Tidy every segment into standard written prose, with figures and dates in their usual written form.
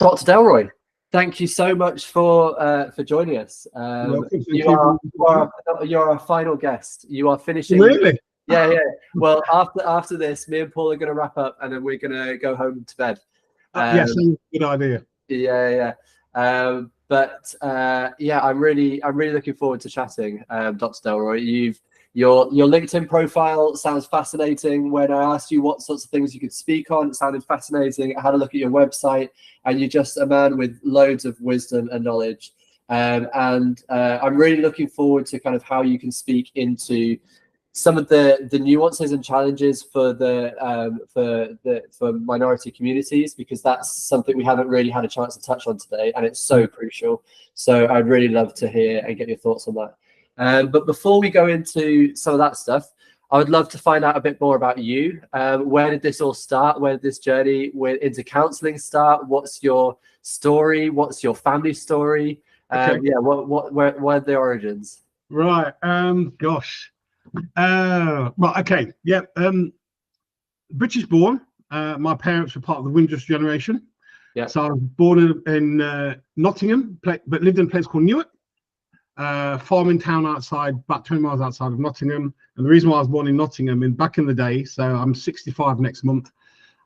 Dr. Delroy, thank you so much for joining us. You're our final guest. You are finishing. Really? Yeah. Well, after this, me and Paul are going to wrap up, and then we're going to go home to bed. Yes, good idea. Yeah. I'm really looking forward to chatting, Dr. Delroy. Your LinkedIn profile sounds fascinating. When I asked you what sorts of things you could speak on, it sounded fascinating. I had a look at your website, and you're just a man with loads of wisdom and knowledge. I'm really looking forward to kind of how you can speak into some of the nuances and challenges for minority communities, because that's something we haven't really had a chance to touch on today, and it's so crucial. So I'd really love to hear and get your thoughts on that. But before we go into some of that stuff, I would love to find out a bit more about you. Where did this all start? Where did this journey into counselling start? What's your story? What's your family story? Okay. Where are the origins? Right. Gosh. Well, okay. Yeah. British born. My parents were part of the Windrush generation. Yeah. So I was born in Nottingham, but lived in a place called Newark. Farming town outside, about 20 miles outside of Nottingham. And the reason why I was born in Nottingham, back in the day, so I'm 65 next month,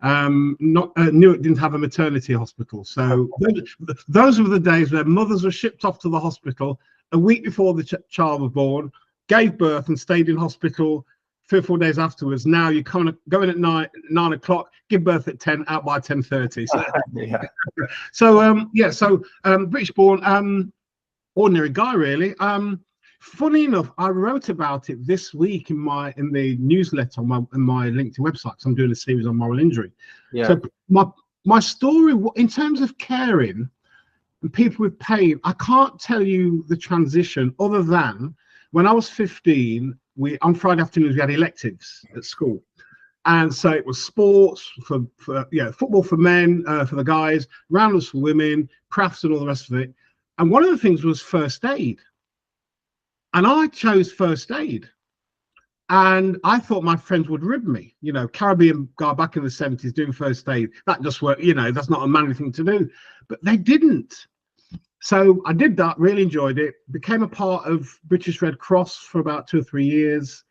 Newark didn't have a maternity hospital. So those were the days where mothers were shipped off to the hospital a week before the child was born, gave birth and stayed in hospital 3 or 4 days afterwards. Now you kind of go in at 9 o'clock, give birth at 10, out by 10:30. So, British born, ordinary guy, really. Funny enough, I wrote about it this week in the newsletter on my LinkedIn website, because I'm doing a series on moral injury. Yeah. So my story in terms of caring and people with pain, I can't tell you the transition other than when I was 15, on Friday afternoons we had electives at school. And so it was sports for football for men, for the guys, rounders for women, crafts and all the rest of it. And one of the things was first aid. And I chose first aid. And I thought my friends would rib me. Caribbean guy back in the 70s doing first aid. That just worked, that's not a manly thing to do. But they didn't. So I did that, really enjoyed it. Became a part of British Red Cross for about 2 or 3 years.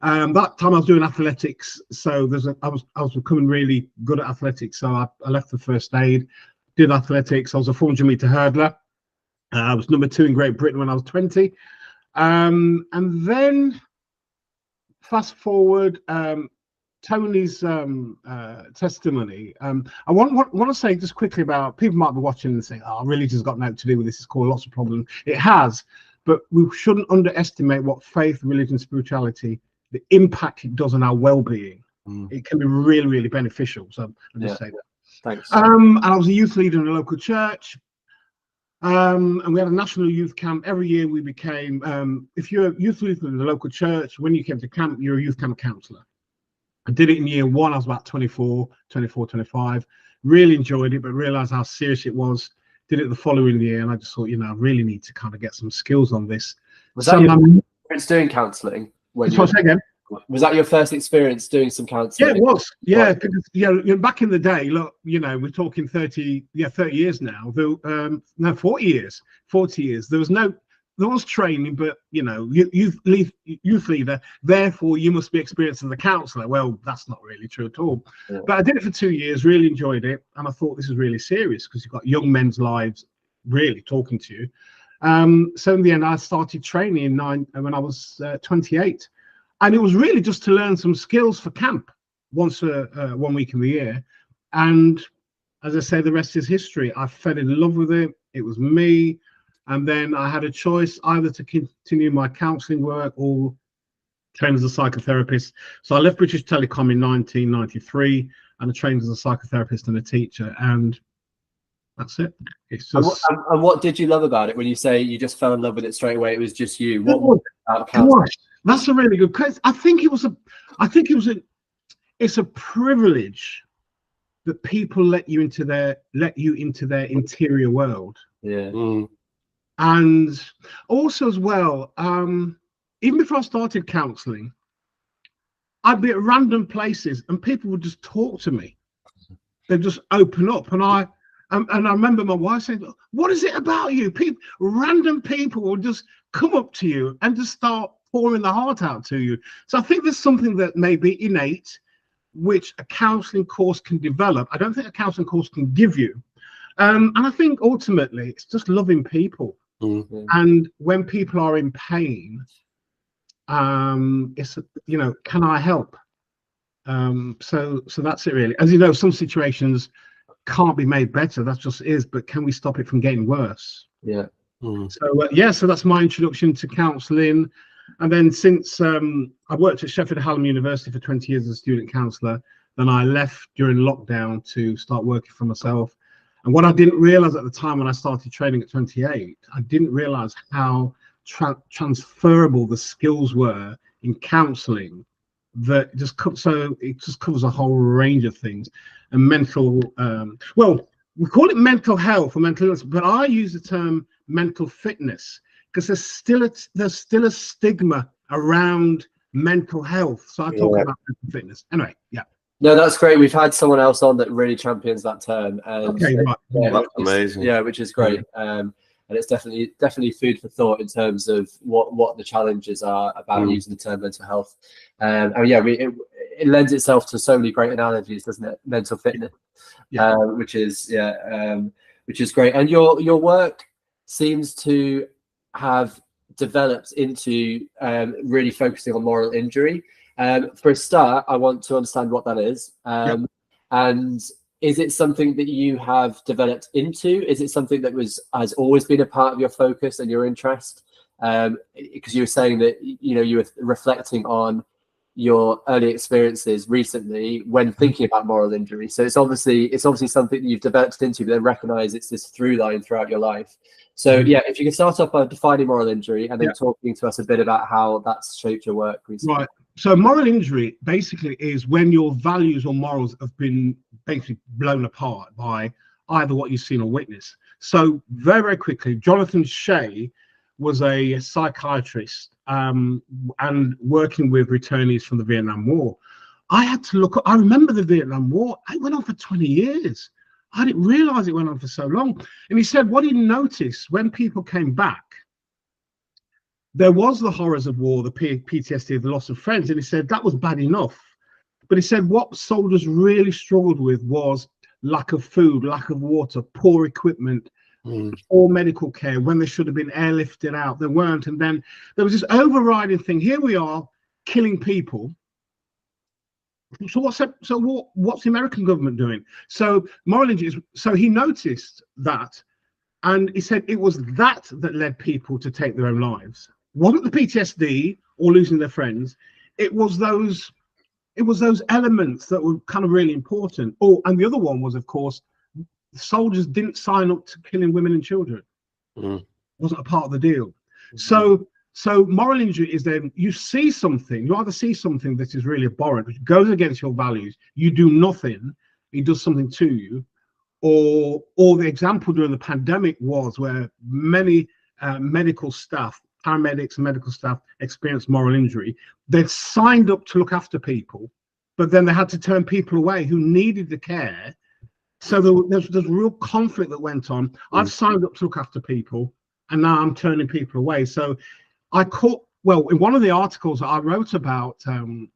That time I was doing athletics. So I was becoming really good at athletics. So I left the first aid, did athletics. I was a 400-meter hurdler. I was number 2 in Great Britain when I was 20. And then fast forward, Tony's testimony. I want to say just quickly about, people might be watching and saying, oh, religion's got nothing to do with this, it's caused lots of problems. It has, but we shouldn't underestimate what faith, religion, spirituality, the impact it does on our well-being. It can be really, really beneficial. So I'll just say that. Thanks. And I was a youth leader in a local church. And we had a national youth camp. Every year we became, if you're a youth leader in the local church, when you came to camp, you're a youth camp counsellor. I did it in year 1. I was about 24, 25. Really enjoyed it, but realised how serious it was. Did it the following year, and I just thought, I really need to kind of get some skills on this. Was that your experience doing counselling? Was that your first experience doing some counselling? Yeah, it was. Yeah, because back in the day, look, we're talking 30 years now. 40 years. 40 years. There was training, but youth leader, therefore you must be experienced as a counsellor. Well, that's not really true at all. Yeah. But I did it for 2 years, really enjoyed it, and I thought this is really serious because you've got young men's lives really talking to you. So in the end, I started training when I was 28. And it was really just to learn some skills for camp once 1 week in the year. And as I say, the rest is history. I fell in love with it. It was me. And then I had a choice either to continue my counselling work or train as a psychotherapist. So I left British Telecom in 1993 and I trained as a psychotherapist and a teacher. And that's it. It's just. And what did you love about it when you say you just fell in love with it straight away? It was just you. That's a really good question. I think it's a privilege that people let you into their interior world. Yeah. And also as well, even before I started counselling, I'd be at random places and people would just talk to me. They'd just open up, and And I remember my wife saying, "What is it about you? People, random people will just come up to you and just start pouring the heart out to you." So I think there's something that may be innate, which a counselling course can develop. I don't think a counselling course can give you. And I think ultimately it's just loving people. And when people are in pain, it's, you know, can I help? So that's it really. As you know, some situations can't be made better, that just is, but can we stop it from getting worse? Yeah. So yeah, so that's my introduction to counselling. And then since I worked at Sheffield Hallam University for 20 years as a student counsellor, then I left during lockdown to start working for myself. And what I didn't realize at the time when I started training at 28, I didn't realize how transferable the skills were in counselling. That it just covers a whole range of things. And mental, well, we call it mental health or mental illness, but I use the term mental fitness because there's still a stigma around mental health. So I talk about mental fitness. Anyway, yeah. No, that's great. We've had someone else on that really champions that term. Okay, right. Yeah, that's amazing. Yeah, which is great. And it's definitely food for thought in terms of what the challenges are about using the term mental health. And yeah, it lends itself to so many great analogies, doesn't it? Mental fitness, which is great. And your work seems to have developed into really focusing on moral injury. For a start, I want to understand what that is. And is it something that you have developed into? Is it something that has always been a part of your focus and your interest? Because you were saying that you were reflecting on your early experiences recently when thinking about moral injury. So it's obviously something that you've developed into, but then recognize it's this through line throughout your life. So yeah, if you could start off by defining moral injury and then talking to us a bit about how that's shaped your work recently. Right. So moral injury basically is when your values or morals have been basically blown apart by either what you've seen or witnessed. So very, very quickly, Jonathan Shea was a psychiatrist and working with returnees from the Vietnam War. I had to look, I remember the Vietnam War, it went on for 20 years. I didn't realize it went on for so long. And he said what he noticed when people came back, there was the horrors of war, the PTSD, the loss of friends, and he said that was bad enough. But he said what soldiers really struggled with was lack of food, lack of water, poor equipment, poor medical care. When they should have been airlifted out, they weren't. And then there was this overriding thing. Here we are killing people. So what's the American government doing? So moral injury. So he noticed that, and he said it was that led people to take their own lives. It wasn't the PTSD or losing their friends. It was those elements that were kind of really important. Oh, and the other one was, of course, soldiers didn't sign up to killing women and children. Wasn't a part of the deal. So moral injury is then you see something, you either see something that is really abhorrent, which goes against your values, you do nothing, it does something to you, or the example during the pandemic was where many medical staff, paramedics and medical staff experienced moral injury. They'd signed up to look after people, but then they had to turn people away who needed the care. So there's real conflict that went on. I've signed up to look after people, and now I'm turning people away. So I caught, well, in one of the articles I wrote about an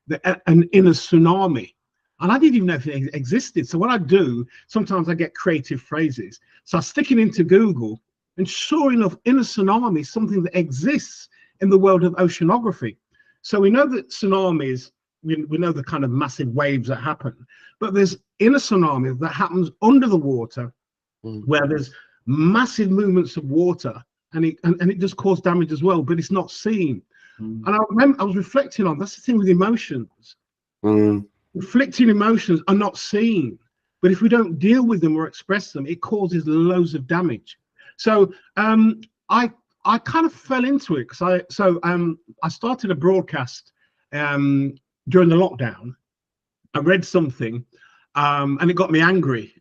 inner tsunami, and I didn't even know if it existed. So what I do, sometimes I get creative phrases. So I stick it into Google, and sure enough, inner tsunami is something that exists in the world of oceanography. So we know that tsunamis, we know the kind of massive waves that happen, but there's inner tsunami that happens under the water, where there's massive movements of water, and it does cause damage as well, but it's not seen. And I remember I was reflecting on, that's the thing with emotions. Conflicting emotions are not seen, but if we don't deal with them or express them, it causes loads of damage. So I kind of fell into it because I started a broadcast during the lockdown. I read something and it got me angry.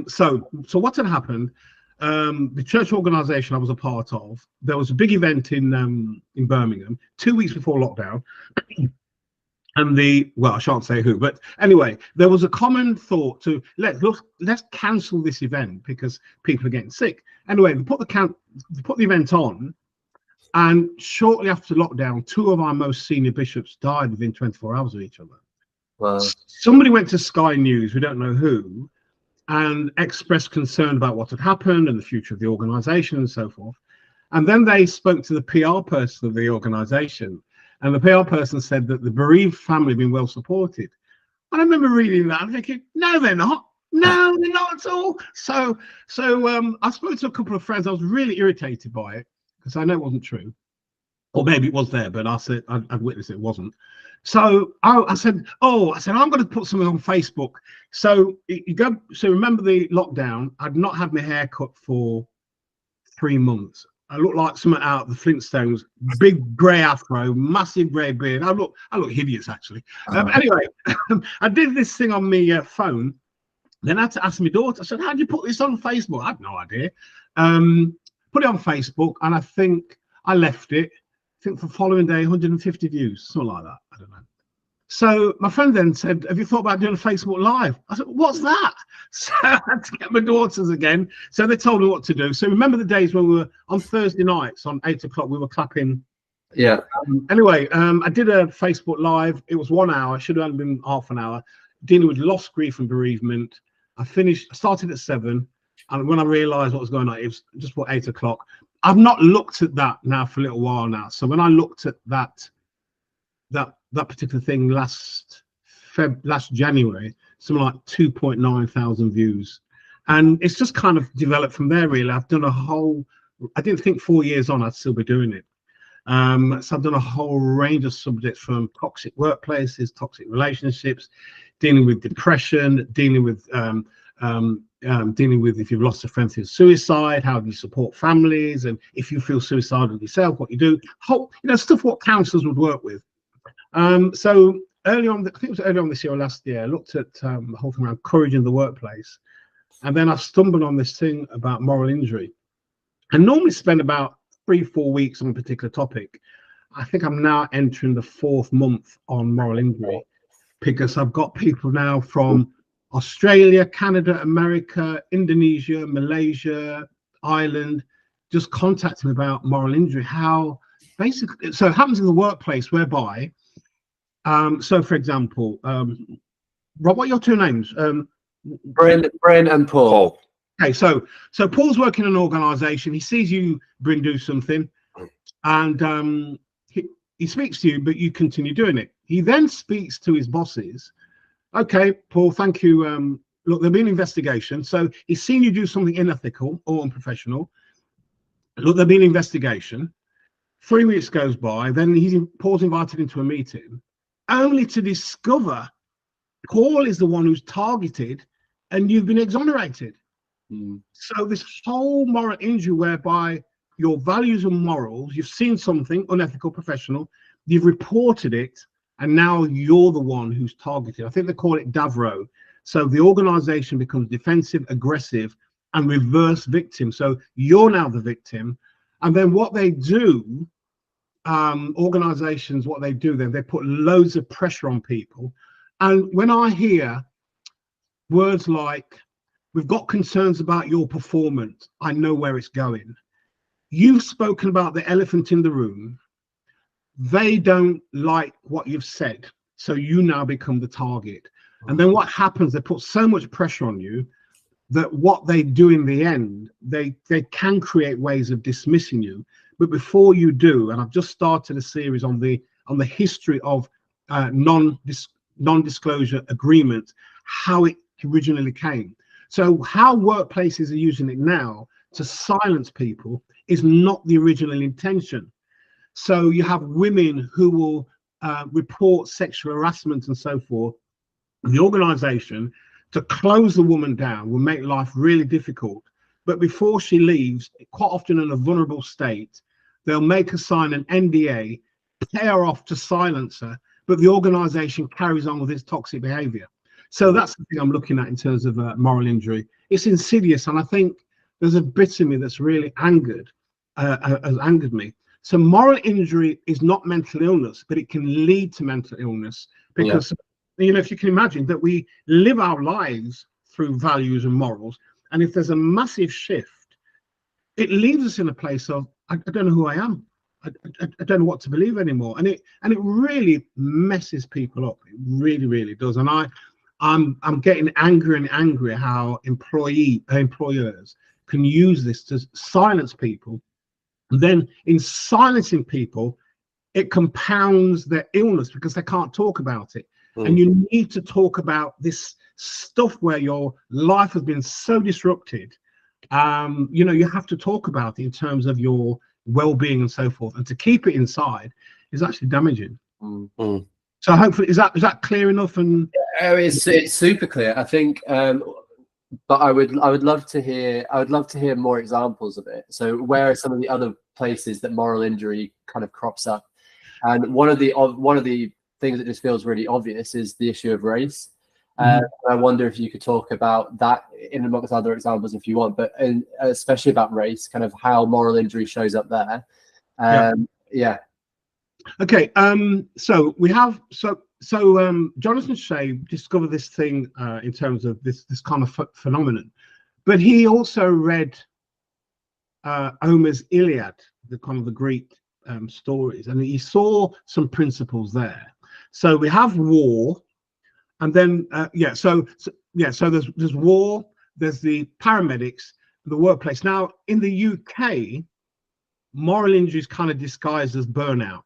So what had happened? The church organization I was a part of, there was a big event in Birmingham 2 weeks before lockdown, And well, I shan't say who, but anyway, there was a common thought to let's cancel this event because people are getting sick. Anyway, they put the event on, and shortly after lockdown, 2 of our most senior bishops died within 24 hours of each other. Wow. Somebody went to Sky News, we don't know who, and expressed concern about what had happened and the future of the organisation and so forth. And then they spoke to the PR person of the organisation, and the PR person said that the bereaved family had been well supported. And I remember reading that and thinking, no, they're not. No, they're not at all. So I spoke to a couple of friends. I was really irritated by it because I know it wasn't true. Or maybe it was there, but I said I'd witnessed it wasn't. So I said, I'm going to put something on Facebook. So remember the lockdown? I'd not had my hair cut for 3 months. I looked like someone out of the Flintstones, big grey afro, massive grey beard. I look hideous actually. Anyway, I did this thing on my phone. Then I had to ask my daughter. I said, "How do you put this on Facebook?" I had no idea. Put it on Facebook, and I think I left it. I think the following day, 150 views, something like that. I don't know. So my friend then said, "Have you thought about doing a Facebook Live?" I said, "What's that?" So I had to get my daughters again. So they told me what to do. So remember the days when we were on Thursday nights on 8 o'clock, we were clapping. Yeah. Anyway, I did a Facebook Live. It was 1 hour. Should have only been half an hour. Dealing with loss, grief, and bereavement. I started at 7. And when I realized what was going on, it was just about 8 o'clock. I've not looked at that now for a little while now. So when I looked at that particular thing last January, something like 2.9 thousand views, and it's just kind of developed from there. Really, I've done I didn't think 4 years on I'd still be doing it. So I've done a whole range of subjects, from toxic workplaces, toxic relationships, dealing with depression, dealing with if you've lost a friend through suicide, how do you support families, and if you feel suicidal yourself, what you do, stuff what counsellors would work with. So early on, I think it was early on this year or last year, I looked at the whole thing around courage in the workplace, and then I stumbled on this thing about moral injury. I normally spend about 3-4 weeks on a particular topic. I think I'm now entering the 4th month on moral injury, because I've got people now from Australia, Canada, America, Indonesia, Malaysia, Ireland, just contacting me about moral injury. How basically, so it happens in the workplace whereby, so for example, Rob, what are your 2 names? Bryn and Paul. Okay, so Paul's working in an organisation. He sees you, Bryn, do something, and he speaks to you, but you continue doing it. He then speaks to his bosses. Okay, Paul, thank you. Look, there'll be an investigation. So he's seen you do something unethical or unprofessional. Look, there'll be an investigation. 3 weeks goes by. Then Paul's invited into a meeting, only to discover Paul is the one who's targeted, and you've been exonerated. So this whole moral injury, whereby your values and morals, you've seen something unethical, professional, you've reported it, and now you're the one who's targeted. I think they call it DAVRO. So the organization becomes defensive, aggressive, and reverse victim. So you're now the victim. And then what they do, organizations, what they do then, they put loads of pressure on people. And when I hear words like, "We've got concerns about your performance, I know where it's going," you've spoken about the elephant in the room. They don't like what you've said, so you now become the target. And then what happens, they put so much pressure on you that what they do in the end, they can create ways of dismissing you. But before you do, and I've just started a series on the history of non-disclosure agreement, how it originally came. So how workplaces are using it now to silence people is not the original intention. So you have women who will report sexual harassment and so forth. The organization, to close the woman down, will make life really difficult. But before she leaves, quite often in a vulnerable state, they'll make her sign an NDA, pay her off to silence her, but the organization carries on with its toxic behavior. So that's the thing I'm looking at in terms of moral injury. It's insidious, and I think there's a bit of me that's really has angered me. So moral injury is not mental illness, but it can lead to mental illness because, you know, if you can imagine that we live our lives through values and morals, and if there's a massive shift, it leaves us in a place of, I don't know who I am. I don't know what to believe anymore. And it really messes people up. It really, really does. And I'm getting angrier and angrier how employers can use this to silence people. And then in silencing people, it compounds their illness because they can't talk about it. And you need to talk about this stuff where your life has been so disrupted. You know, you have to talk about it in terms of your well-being and so forth. And to keep it inside is actually damaging. So hopefully, is that clear enough? And it's super clear, I think. But I would love to hear more examples of it. So where are some of the other places that moral injury kind of crops up? And one of the things that just feels really obvious is the issue of race. I wonder if you could talk about that in amongst other examples if you want, but especially about race, kind of how moral injury shows up there. Okay. So we have Jonathan Shea discovered this thing in terms of this kind of phenomenon, but he also read Homer's Iliad, the kind of the Greek stories, and he saw some principles there. So we have war, and then so there's war, there's the paramedics, the workplace. Now in the UK, moral injury is kind of disguised as burnout.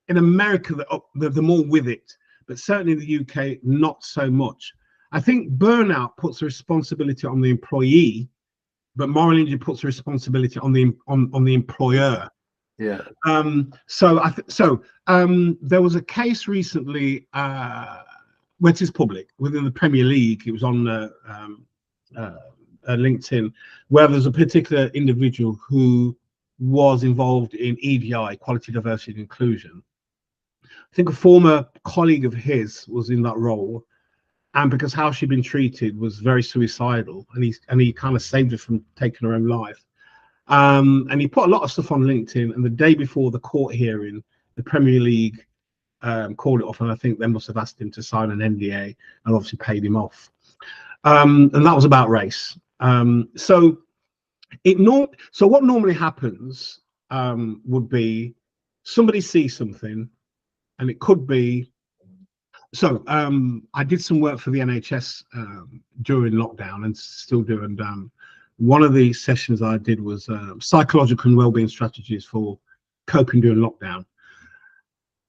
In America, they're more with it, but certainly in the UK, not so much. I think burnout puts the responsibility on the employee, but moral injury puts the responsibility on the employer. Yeah. There was a case recently, which is public within the Premier League. It was on LinkedIn, where there's a particular individual who was involved in EDI, Equality, Diversity, and Inclusion. I think a former colleague of his was in that role, and because how she'd been treated was very suicidal, and he kind of saved her from taking her own life. And he put a lot of stuff on LinkedIn, and the day before the court hearing, the Premier League called it off, and I think they must have asked him to sign an NDA and obviously paid him off. And that was about race. So what normally happens would be somebody sees something, and it could be. So I did some work for the NHS during lockdown and still do. And one of the sessions I did was psychological and wellbeing strategies for coping during lockdown.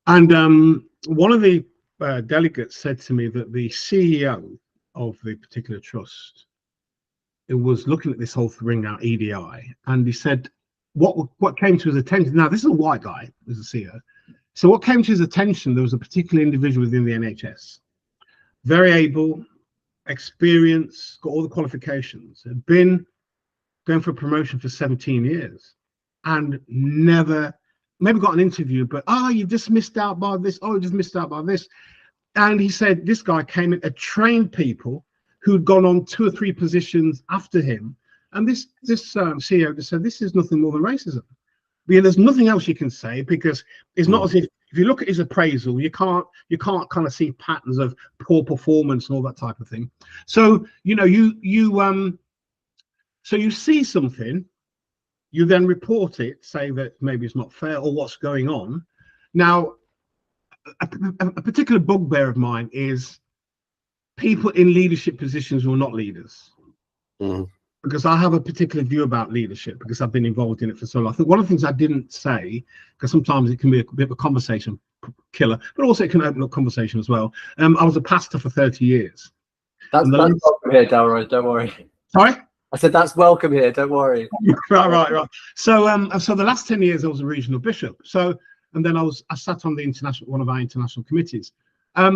And one of the delegates said to me that the CEO of the particular trust, it was looking at this whole thing out EDI, and he said what came to his attention. Now this is a white guy, as a CEO. So what came to his attention, there was a particular individual within the NHS, very able, experienced, got all the qualifications, had been going for a promotion for 17 years and never, maybe got an interview, but, oh, you just missed out by this, oh, you just missed out by this. And he said this guy came in, had trained people who'd gone on 2 or 3 positions after him. And this CEO just said, this is nothing more than racism. Yeah, there's nothing else you can say, because it's not as if you look at his appraisal, you can't kind of see patterns of poor performance and all that type of thing. So so you see something, you then report it, say that maybe it's not fair or what's going on. Now, a particular bugbear of mine is people in leadership positions who are not leaders. Because I have a particular view about leadership, because I've been involved in it for so long. I think one of the things I didn't say, because sometimes it can be a bit of a conversation killer, but also it can open up conversation as well. I was a pastor for 30 years. That's welcome here, Delroy, don't worry. Sorry? I said that's welcome here, don't worry. Right. So the last 10 years I was a regional bishop. So, and then I sat on one of our international committees.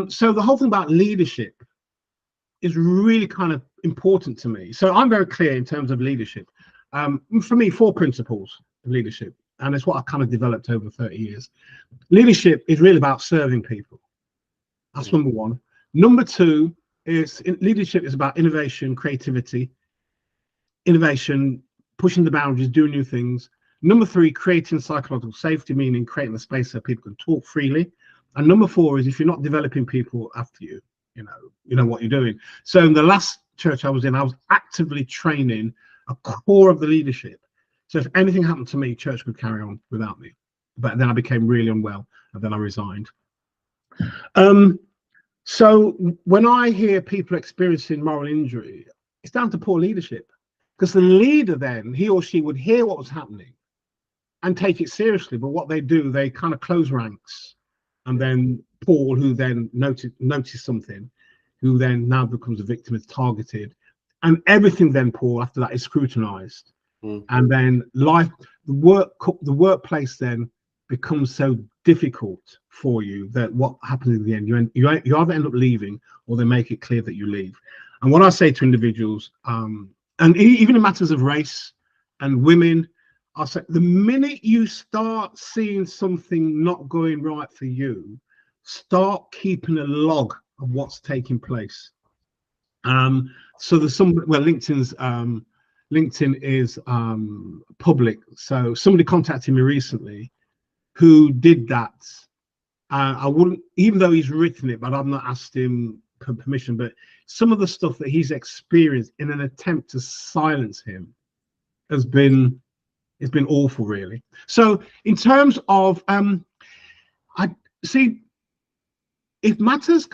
So the whole thing about leadership is really kind of important to me. So I'm very clear in terms of leadership. For me, 4 principles of leadership, and it's what I've kind of developed over 30 years. Leadership is really about serving people. That's number 1. Number 2 is leadership is about innovation, creativity, innovation, pushing the boundaries, doing new things. Number 3, creating psychological safety, meaning creating a space so people can talk freely. And number 4 is if you're not developing people after you, you know what you're doing. So in the last church I was in, I was actively training a core of the leadership. So if anything happened to me, church could carry on without me. But then I became really unwell, and then I resigned. So when I hear people experiencing moral injury, it's down to poor leadership, because the leader then, he or she would hear what was happening and take it seriously. But what they do, they kind of close ranks. And then Paul, who then noticed something, who then now becomes a victim, is targeted. And everything then, Paul, after that is scrutinized. And then the workplace then becomes so difficult for you that what happens in the end, you either end up leaving or they make it clear that you leave. And what I say to individuals, and even in matters of race and women, I say the minute you start seeing something not going right for you, start keeping a log of what's taking place. So there's LinkedIn is public. So somebody contacted me recently who did that. I wouldn't, even though he's written it, but I've not asked him permission. But some of the stuff that he's experienced in an attempt to silence him has been, it's been awful, really. So in terms of, I see, if matters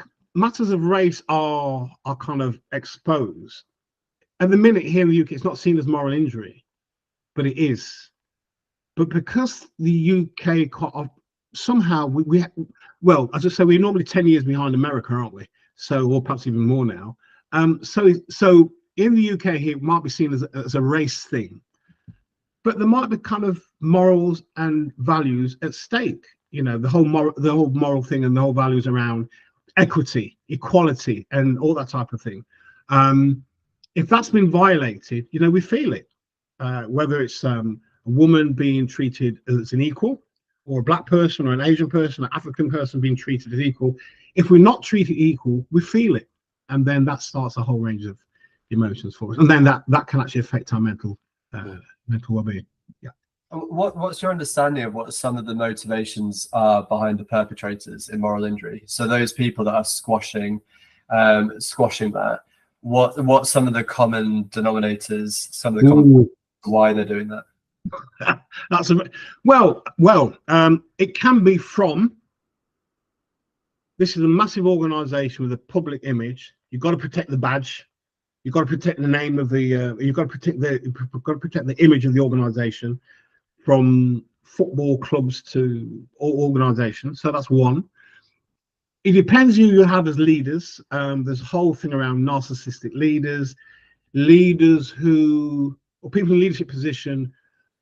of race are kind of exposed, at the minute here in the UK, it's not seen as moral injury, but it is. But because the UK somehow well, as I say, we're normally 10 years behind America, aren't we? So, or perhaps even more now. So in the UK here, it might be seen as a race thing, but there might be kind of morals and values at stake. You know, the whole moral thing and the whole values around equity, equality, and all that type of thing. If that's been violated, you know, we feel it. Whether it's a woman being treated as an equal, or a black person, or an Asian person, an African person being treated as equal. If we're not treated equal, we feel it, and then that starts a whole range of emotions for us, and then that can actually affect our mental well-being. Yeah. What's your understanding of what some of the motivations are behind the perpetrators in moral injury? So those people that are squashing that. What some of the common denominators, some of the common why they're doing that? That's well. It can be from. This is a massive organisation with a public image. You've got to protect the badge. You've got to protect the name of the. You've got to protect the image of the organisation, from football clubs to all organisations. So that's one. It depends who you have as leaders. There's a whole thing around narcissistic leaders who, or people in leadership position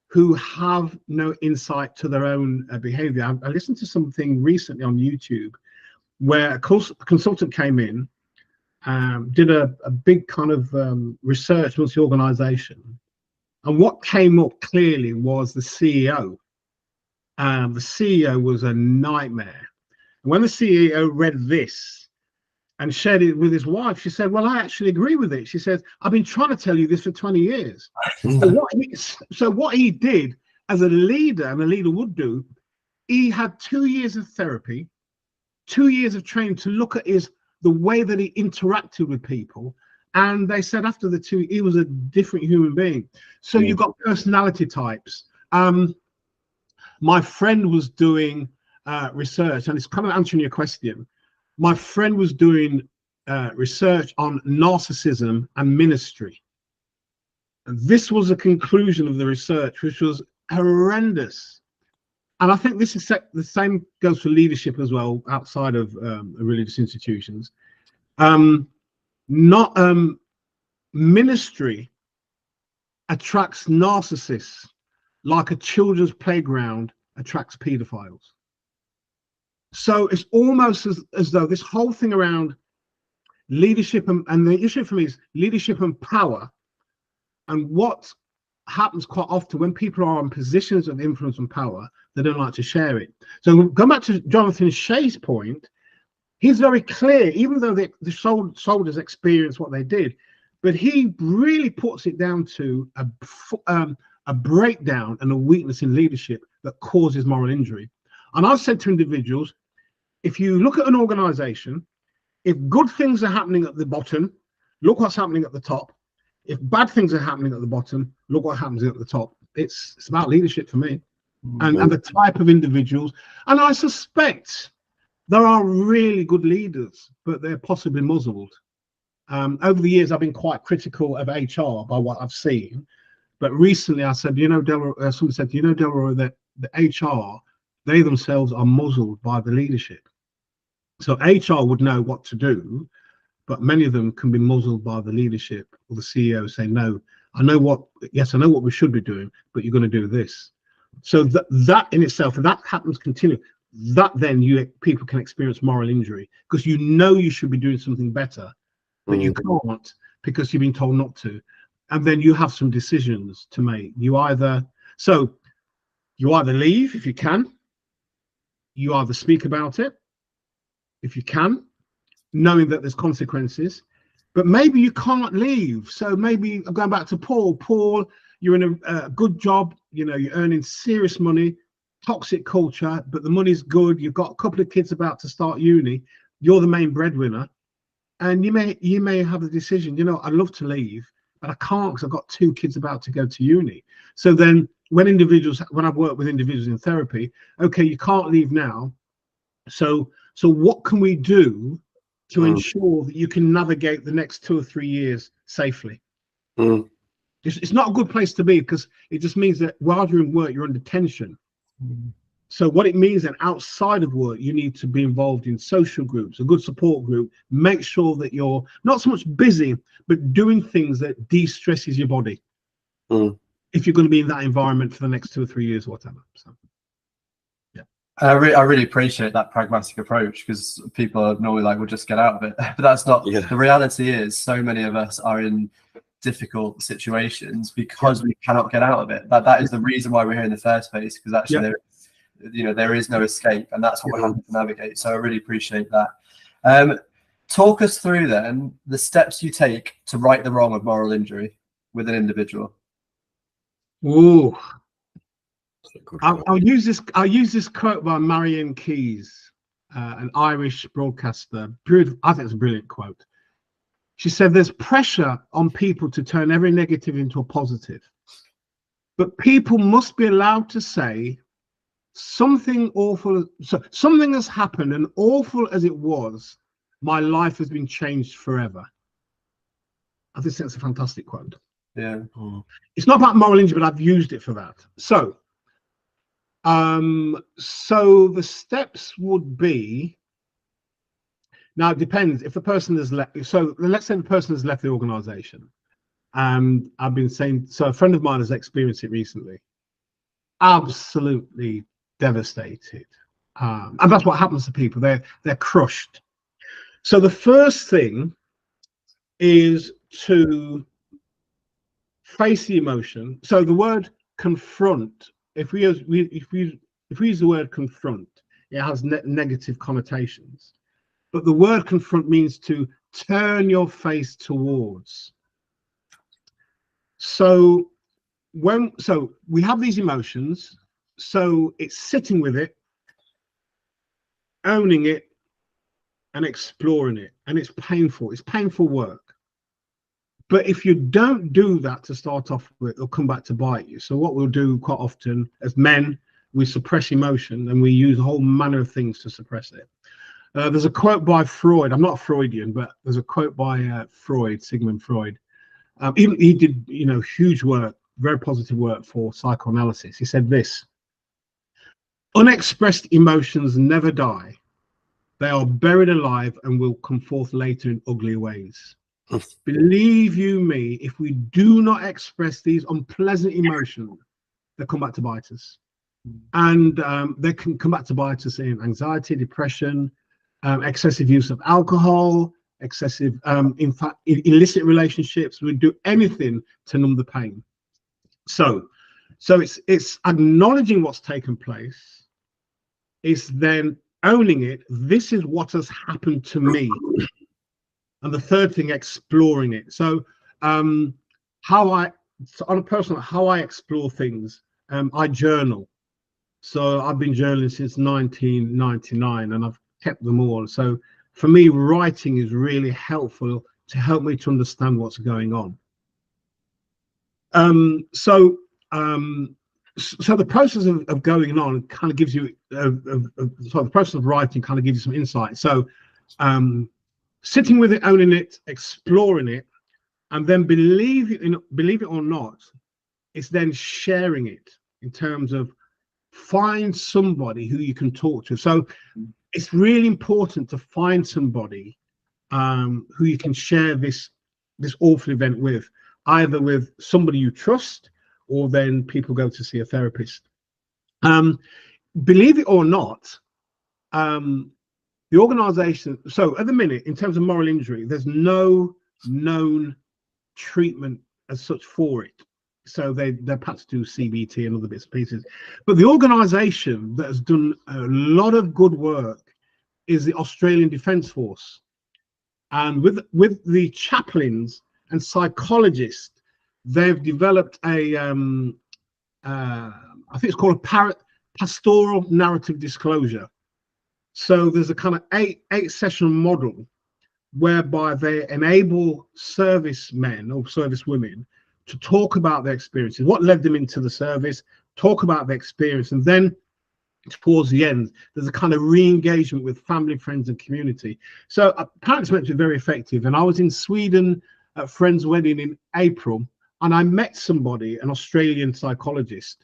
who have no insight to their own behavior. I listened to something recently on YouTube where a consultant came in, did a big kind of research on the organization. And what came up clearly was the CEO. The CEO was a nightmare. And when the CEO read this and shared it with his wife, she said, well, I actually agree with it. She said, I've been trying to tell you this for 20 years. So what he did as a leader, and a leader would do, he had 2 years of therapy, 2 years of training to look at the way that he interacted with people. And they said after the 2, he was a different human being. So you've got personality types. My friend was doing research, and it's kind of answering your question. My friend was doing research on narcissism and ministry. And this was a conclusion of the research, which was horrendous. And I think this is the same goes for leadership as well, outside of religious institutions. Ministry attracts narcissists like a children's playground attracts pedophiles. So it's almost as though this whole thing around leadership and the issue for me is leadership and power. And what happens quite often when people are in positions of influence and power, they don't like to share it. So going back to Jonathan Shea's point, he's very clear, even though the soldiers experienced what they did, but he really puts it down to a breakdown and a weakness in leadership that causes moral injury. And I've said to individuals, if you look at an organization, if good things are happening at the bottom, look what's happening at the top. If bad things are happening at the bottom, look what happens at the top. It's about leadership for me, and the type of individuals. And I suspect there are really good leaders, but they're possibly muzzled. Over the years, I've been quite critical of HR by what I've seen. But recently I said, you know, Delroy, someone said, you know, Delroy, that the HR, they themselves are muzzled by the leadership. So HR would know what to do, but many of them can be muzzled by the leadership or the CEO saying, no, I know what we should be doing, but you're going to do this. So that in itself, if that happens continually, that then people can experience moral injury, because you know you should be doing something better, but you can't because you've been told not to. And then you have some decisions to make. You either leave if you can, you either speak about it if you can, knowing that there's consequences, but maybe you can't leave. So maybe I'm going back to Paul, you're in a good job, you know, you're earning serious money, toxic culture, but the money's good. You've got a couple of kids about to start uni. You're the main breadwinner. And you may have the decision, you know, I'd love to leave, but I can't because I've got 2 kids about to go to uni. So then when I've worked with individuals in therapy, okay, you can't leave now. So what can we do to ensure that you can navigate the next 2 or 3 years safely? It's not a good place to be, because it just means that while you're in work, you're under tension. So what it means then, outside of work, you need to be involved in social groups, a good support group. Make sure that you're not so much busy, but doing things that de-stresses your body. If you're going to be in that environment for the next 2 or 3 years, or whatever. So, yeah. I really appreciate that pragmatic approach, because people are normally like, we'll just get out of it. But that's not, the reality is so many of us are in difficult situations because we cannot get out of it. That is the reason why we're here in the first place, because actually there is no escape, and that's what we're having to navigate. So I really appreciate that. Talk us through then the steps you take to right the wrong of moral injury with an individual. Ooh, I'll use this quote by Marion Keyes, an Irish broadcaster. I think it's a brilliant quote. She said, there's pressure on people to turn every negative into a positive, but people must be allowed to say something awful. So something has happened, and awful as it was, my life has been changed forever. I think that's a fantastic quote. Yeah. It's not about moral injury, but I've used it for that. So the steps would be, now it depends if the person has left. So let's say the person has left the organization, and I've been saying, so a friend of mine has experienced it recently, absolutely devastated, and that's what happens to people. They're crushed. So the first thing is to face the emotion. So the word confront, if we use the word confront, it has negative connotations. But the word confront means to turn your face towards. So we have these emotions. So it's sitting with it, owning it, and exploring it. And it's painful. It's painful work. But if you don't do that to start off with, it'll come back to bite you. So what we'll do quite often as men, we suppress emotion, and we use a whole manner of things to suppress it. There's a quote by Freud. I'm not a Freudian, but there's a quote by Freud, Sigmund Freud. He did, huge work, very positive work for psychoanalysis. He said this: unexpressed emotions never die. They are buried alive and will come forth later in ugly ways. Believe you me, if we do not express these unpleasant emotions, they come back to bite us. And they can come back to bite us in anxiety, depression, excessive use of alcohol, excessive, in fact, illicit relationships. We do anything to numb the pain. So it's acknowledging what's taken place. It's then owning it. This is what has happened to me. And the third thing, exploring it. So how I so on a personal, how I explore things, I journal. So I've been journaling since 1999, and I've kept them all. So for me, writing is really helpful to help me to understand what's going on. So the process of going on kind of gives you, so the process of writing kind of gives you some insight. So sitting with it, owning it, exploring it, and then believe it or not, it's then sharing it in terms of find somebody who you can talk to. So it's really important to find somebody who you can share this awful event with, either with somebody you trust, or then people go to see a therapist. Believe it or not, the organization, so at the minute, in terms of moral injury, there's no known treatment as such for it. So they're perhaps do CBT and other bits and pieces. But the organisation that has done a lot of good work is the Australian Defence Force. And with the chaplains and psychologists, they've developed a, I think it's called a pastoral narrative disclosure. So there's a kind of eight session model whereby they enable servicemen or servicewomen to talk about their experiences, what led them into the service, talk about their experience, and then towards the end, there's a kind of re-engagement with family, friends, and community. So apparently it's meant to be very effective. And I was in Sweden at a friend's wedding in April, and I met somebody, an Australian psychologist,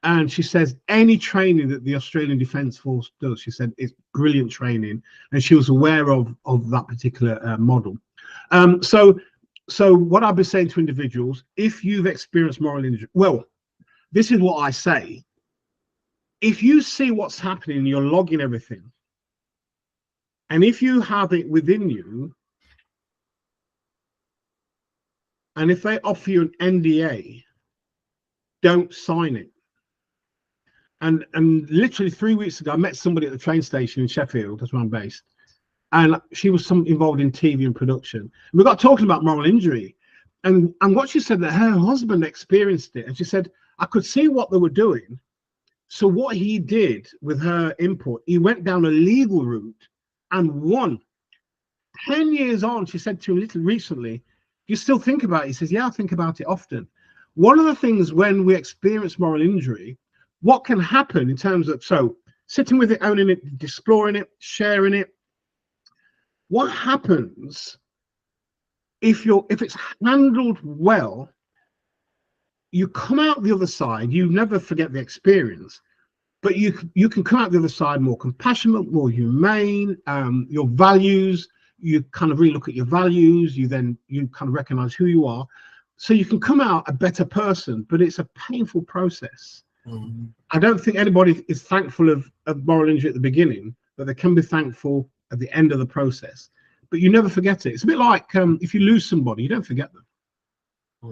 and she says any training that the Australian Defence Force does, she said, it's brilliant training, and she was aware of that particular model. So what I've been saying to individuals, if you've experienced moral injury, well, this is what I say. If you see what's happening, you're logging everything. And if you have it within you, and if they offer you an NDA, don't sign it. And literally 3 weeks ago, I met somebody at the train station in Sheffield, that's where I'm based. And she was involved in TV and production. And we got talking about moral injury. And what she said, that her husband experienced it. And she said, I could see what they were doing. So what he did with her input, he went down a legal route and won. 10 years on, she said to him little recently, you still think about it? He says, yeah, I think about it often. One of the things when we experience moral injury, what can happen in terms of, so sitting with it, owning it, exploring it, sharing it, what happens if it's handled well, you come out the other side, you never forget the experience, but you can come out the other side more compassionate, more humane, your values, you kind of relook at your values, you kind of recognize who you are, so you can come out a better person, but it's a painful process. Mm-hmm. I don't think anybody is thankful of moral injury at the beginning, but they can be thankful at the end of the process. But you never forget it. It's a bit like if you lose somebody, you don't forget them.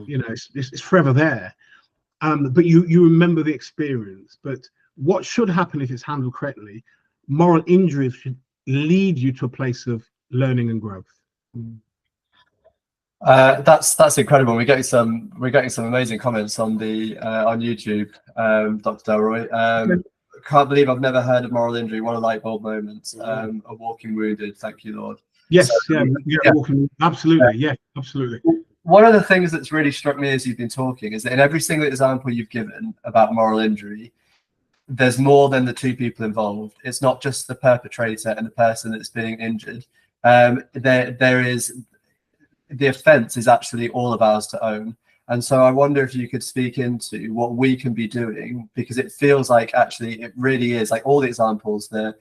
You know, it's forever there. But you remember the experience. But what should happen if it's handled correctly? Moral injuries should lead you to a place of learning and growth. That's incredible. We're getting some amazing comments on the on YouTube, Dr. Delroy. Can't believe I've never heard of moral injury. What a light bulb moment. A walking wounded. Thank you, Lord. Yes, so, yeah. Walking, absolutely, yeah, absolutely. One of the things that's really struck me as you've been talking is that in every single example you've given about moral injury, there's more than the two people involved. It's not just the perpetrator and the person that's being injured. There is, the offence is actually all of ours to own. And so I wonder if you could speak into what we can be doing, because it feels like actually it really is like all the examples, the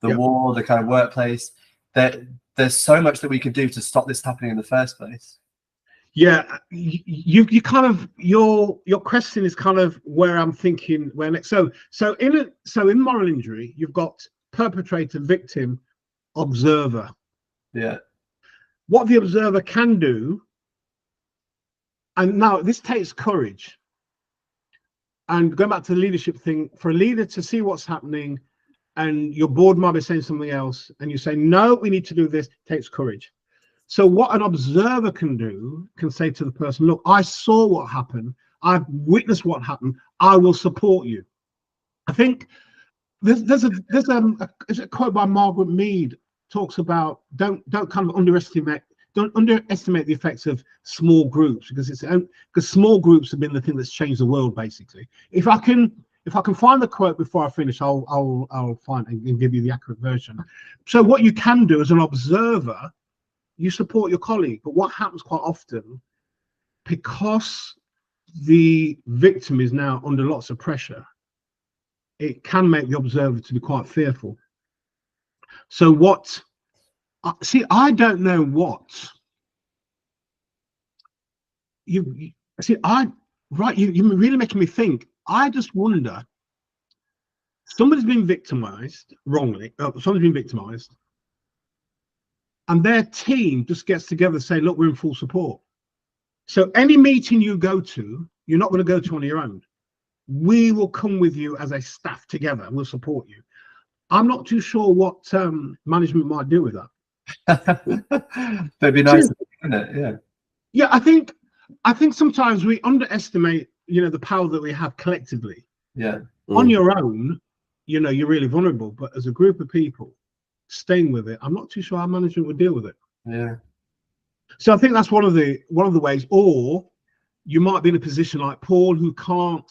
war, the kind of workplace, that there's so much that we could do to stop this happening in the first place. Yeah, you kind of your question is kind of where I'm thinking. So in moral injury, you've got perpetrator, victim, observer. Yeah. What the observer can do, and now this takes courage. And going back to the leadership thing, for a leader to see what's happening, and your board might be saying something else, and you say, no, we need to do this, takes courage. So what an observer can say to the person, look, I saw what happened. I've witnessed what happened. I will support you. I think there's a quote by Margaret Mead talks about don't kind of underestimate the effects of small groups, because small groups have been the thing that's changed the world basically. If I can find the quote before I finish, I'll find and give you the accurate version. So what you can do as an observer, you support your colleague, but what happens quite often, because the victim is now under lots of pressure, it can make the observer to be quite fearful. So I don't know what you see. You're really making me think. I just wonder, somebody's been victimized wrongly, somebody's been victimized, and their team just gets together and say, look, we're in full support. So any meeting you go to, you're not going to go to on your own. We will come with you as a staff together and we'll support you. I'm not too sure what management might do with that. That'd be nice, wouldn't it? Yeah. Yeah, I think sometimes we underestimate, the power that we have collectively. Yeah. On your own, you're really vulnerable, but as a group of people staying with it, I'm not too sure how management would deal with it. Yeah. So I think that's one of the ways. Or you might be in a position like Paul, who can't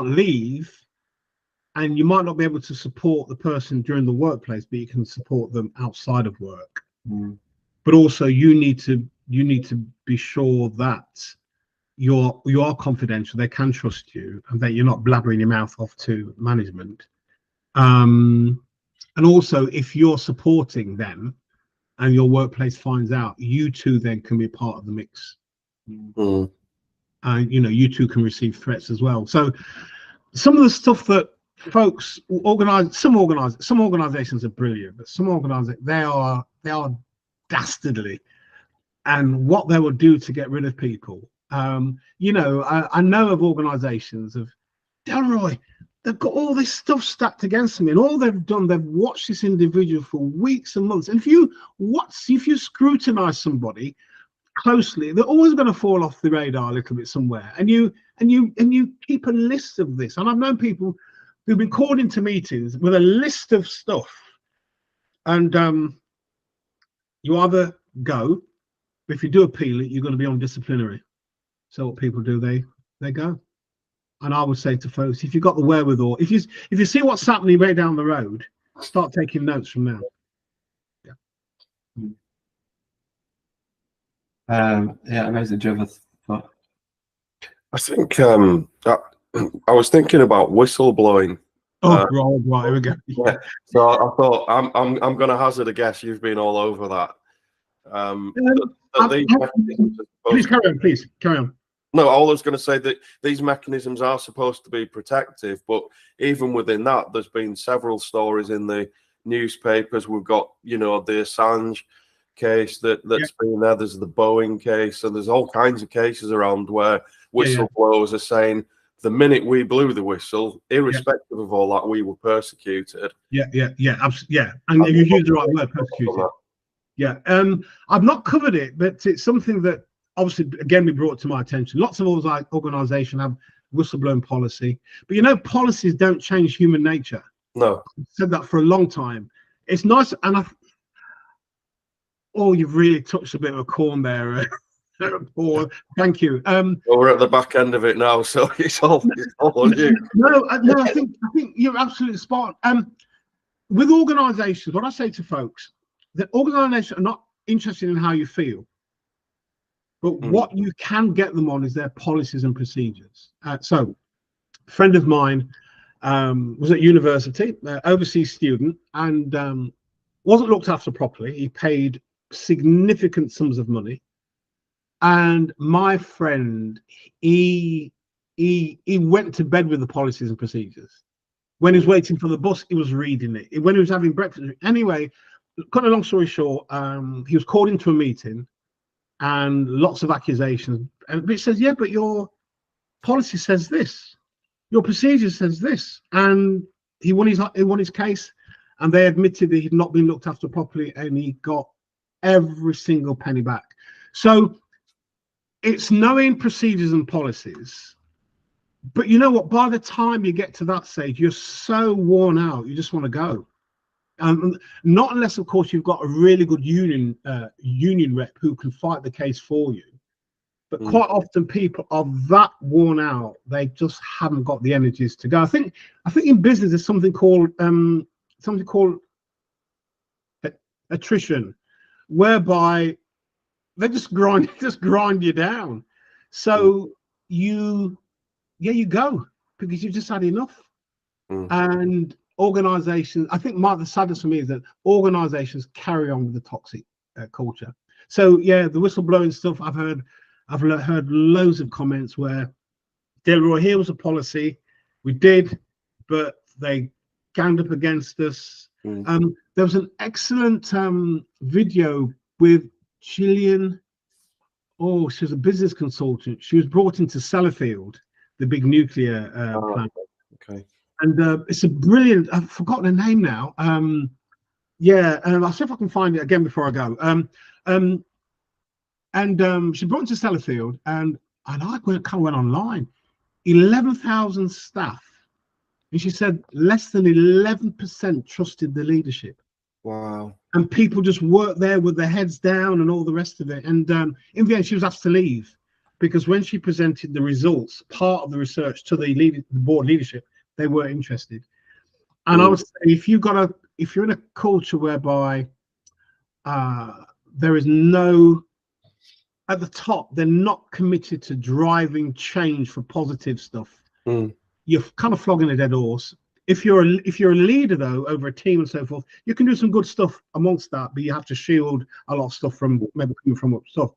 leave, and you might not be able to support the person during the workplace, but you can support them outside of work. But also you need to be sure that you are confidential, they can trust you, and that you're not blabbering your mouth off to management. And also, if you're supporting them and your workplace finds out, you too then can be part of the mix. And you too can receive threats as well. So some of the stuff that folks organize, some organizations are brilliant, but some organizations, they are dastardly, and what they will do to get rid of people. I know of organizations of Delroy, they've got all this stuff stacked against me, and all they've done, they've watched this individual for weeks and months. And if you scrutinize somebody closely, they're always going to fall off the radar a little bit somewhere. And you keep a list of this. And I've known people who've been called into meetings with a list of stuff, and you either go, but if you do appeal it, you're going to be on disciplinary. So what people do, they go. And I would say to folks, if you've got the wherewithal, if you see what's happening way down the road, start taking notes from now. Yeah, amazing. Do you have a thought? I think I was thinking about whistleblowing. Right, here we go. Yeah. So I thought I'm going to hazard a guess. You've been all over that. Please carry on. No, all I was going to say that these mechanisms are supposed to be protective, but even within that, there's been several stories in the newspapers. We've got, the Assange case that's been there. There's the Boeing case, and there's all kinds of cases around where whistleblowers are saying the minute we blew the whistle, irrespective of all that, we were persecuted. Yeah, absolutely. Yeah, and you use the right word, persecuted. Yeah, I've not covered it, but it's something that obviously, again, we brought to my attention. Lots of organizations have whistleblowing policy, but policies don't change human nature. No, I've said that for a long time. It's nice, and you've really touched a bit of a corn there, Paul. Thank you. Well, we're at the back end of it now, so it's all on you. No, I think you're absolutely spot on. With organizations, what I say to folks, that organizations are not interested in how you feel, but what you can get them on is their policies and procedures. So a friend of mine was at university, overseas student, and wasn't looked after properly. He paid significant sums of money, and my friend, he went to bed with the policies and procedures. When he was waiting for the bus, he was reading it. When he was having breakfast, anyway, cut a long story short, he was called into a meeting, and lots of accusations. And it says, yeah, but your policy says this, your procedure says this, and he won his case. and they admitted that he'd not been looked after properly, and he got every single penny back. So it's knowing procedures and policies. But you know what? By the time you get to that stage, you're so worn out, you just want to go. Not unless, of course, you've got a really good union rep who can fight the case for you. But quite often, people are that worn out; they just haven't got the energies to go. I think in business there's something called attrition, whereby they just grind you down. So you go because you've just had enough. And organizations, I think the saddest for me is that organizations carry on with the toxic culture. So yeah, the whistleblowing stuff, I've heard loads of comments where Delroy, here was a policy we did, but they ganged up against us. There was an excellent video with Gillian. Oh, she was a business consultant. She was brought into Sellafield, the big nuclear plant. Okay. And it's a brilliant, I've forgotten her name now. I'll see if I can find it again before I go. She brought into Sellafield, and I went online. 11,000 staff. And she said less than 11% trusted the leadership. Wow. And people just worked there with their heads down and all the rest of it. And in the end, she was asked to leave because when she presented the results, part of the research to the board leadership, they weren't interested. And I would say if you're in a culture whereby there is no, at the top, they're not committed to driving change for positive stuff. You're kind of flogging a dead horse. If you're a leader though, over a team and so forth, you can do some good stuff amongst that, but you have to shield a lot of stuff from maybe coming from the top.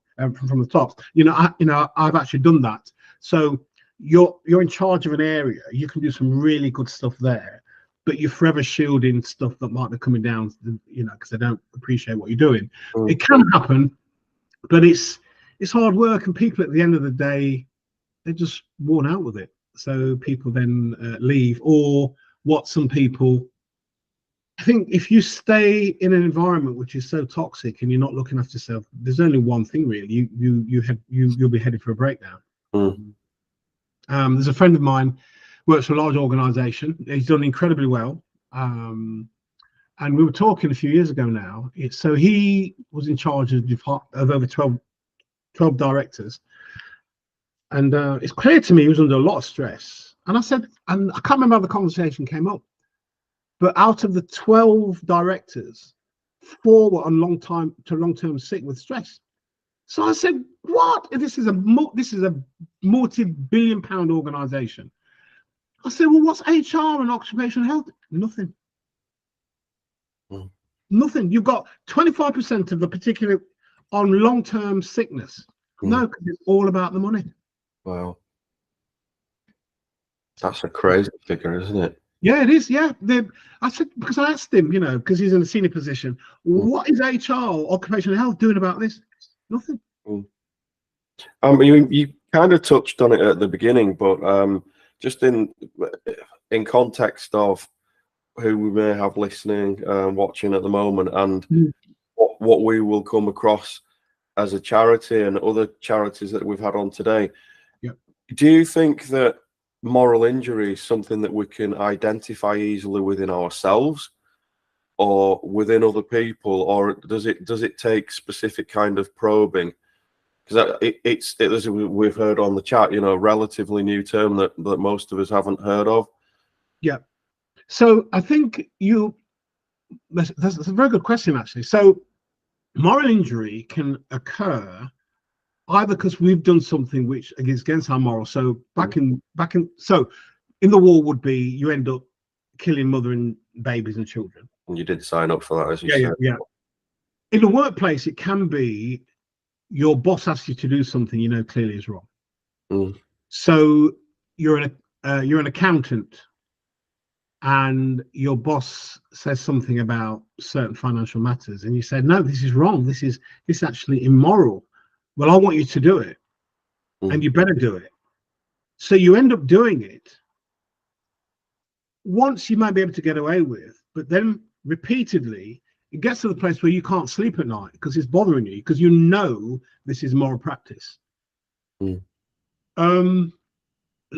I've actually done that. So you're in charge of an area, you can do some really good stuff there, but you're forever shielding stuff that might be coming down, because they don't appreciate what you're doing. It can happen, but it's hard work, and people at the end of the day, they're just worn out with it. So people then leave, or what some people, I think if you stay in an environment which is so toxic and you're not looking after yourself, there's only one thing really, you'll be headed for a breakdown. There's a friend of mine works for a large organization. He's done incredibly well, and we were talking a few years ago now. So he was in charge of over 12 directors, and it's clear to me he was under a lot of stress. And I said, and I can't remember how the conversation came up, but out of the 12 directors, 4 were on long-term sick with stress. So I said, what? This is a multi-billion-pound organization. I said, well, what's HR and occupational health? Nothing. Nothing. You've got 25% of the particular on long-term sickness. No, because it's all about the money. Wow. That's a crazy figure, isn't it? Yeah, it is. Yeah. I said, because I asked him, because he's in a senior position, what is HR, occupational health, doing about this? Nothing. You kind of touched on it at the beginning, but just in context of who we may have listening, watching at the moment, and what we will come across as a charity and other charities that we've had on today. Yep. Do you think that moral injury is something that we can identify easily within ourselves or within other people, or does it take specific kind of probing? Because it's as we've heard on the chat, a relatively new term that most of us haven't heard of. Yeah. So I think that's a very good question, actually. So moral injury can occur either because we've done something which is against our morals. So in the war would be you end up killing mother and babies and children. And you did sign up for that, as you said. Yeah. In the workplace, it can be your boss asks you to do something clearly is wrong. So you're an accountant, and your boss says something about certain financial matters, and you say, no, this is wrong. This is actually immoral. Well, I want you to do it, and you better do it. So you end up doing it. Once you might be able to get away with, but then repeatedly, it gets to the place where you can't sleep at night because it's bothering you, because you know this is moral practice.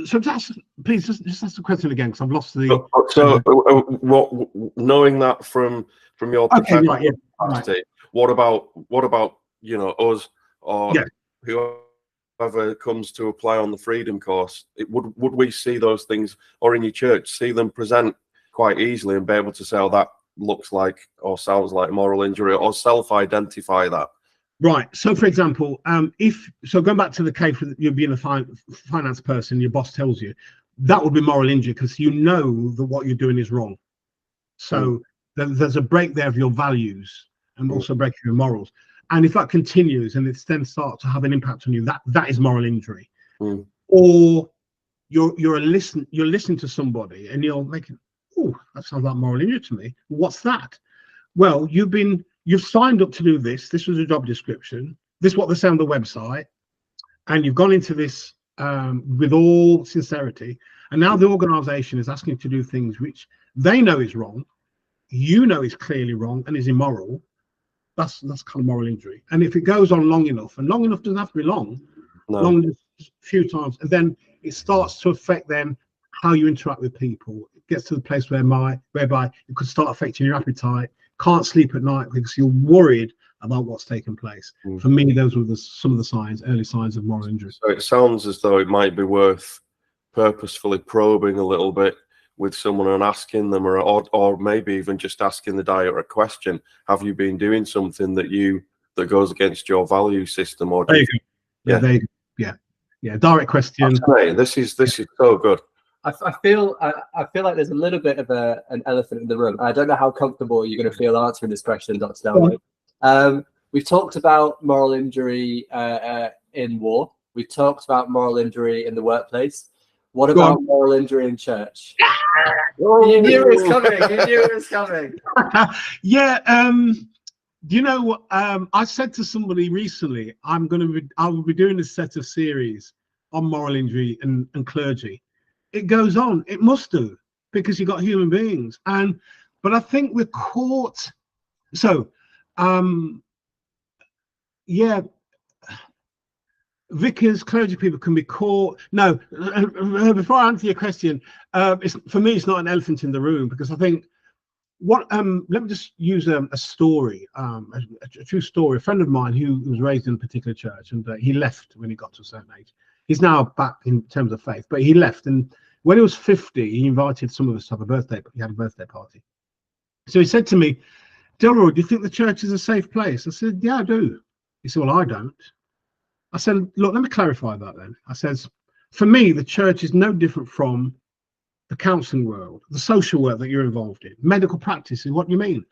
So that's, please just ask the question again, because I've lost the. So, what, knowing that from your professional capacity, what about you know, us or whoever comes to apply on the freedom course? Would we see those things, or in your church see them present quite easily and be able to say, oh, that looks like or sounds like moral injury, or self-identify that? Right. So, for example, going back to the case that you're being a finance person, your boss tells you, that would be moral injury, because you know that what you're doing is wrong. So there's a break there of your values, and also breaking your morals. And if that continues and it's then starts to have an impact on you, that is moral injury. Or you're listening to somebody and you're making, oh, that sounds like moral injury to me. What's that? Well, you've signed up to do this. This was a job description. This is what they say on the website. And you've gone into this with all sincerity. And now the organization is asking you to do things which they know is wrong. You know is clearly wrong and is immoral. That's kind of moral injury. And if it goes on long enough, and long enough doesn't have to be long, long enough, a few times, and then it starts to affect then how you interact with people. It gets to the place whereby it could start affecting your appetite. Can't sleep at night because you're worried about what's taken place. For me, those were some of the early signs of moral injury. So it sounds as though it might be worth purposefully probing a little bit with someone and asking them, or maybe even just asking the direct question: have you been doing something that goes against your value system? Or do direct question. This is so good. I feel like there's a little bit of an elephant in the room. I don't know how comfortable you're going to feel answering this question, Dr. Delroy. We've talked about moral injury in war. We've talked about moral injury in the workplace. What about moral injury in church? You knew it was coming. You knew it was coming. Do you know what? I said to somebody recently, I will be doing a set of series on moral injury and clergy. It goes on. It must do, because you've got human beings. But I think we're caught. So, vicars, clergy people can be caught. No, before I answer your question, for me, it's not an elephant in the room, because I think let me just use a story, a true story. A friend of mine who was raised in a particular church, and he left when he got to a certain age. He's now back in terms of faith, but he left, and when he was 50, he invited some of us to have a birthday. He had a birthday party. So he said to me, "Delroy, do you think the church is a safe place?" I said, "Yeah, I do." He said, "Well, I don't." I said, "Look, let me clarify that then." I says, "For me, the church is no different from the counselling world, the social work that you're involved in, medical practice. What do you mean?"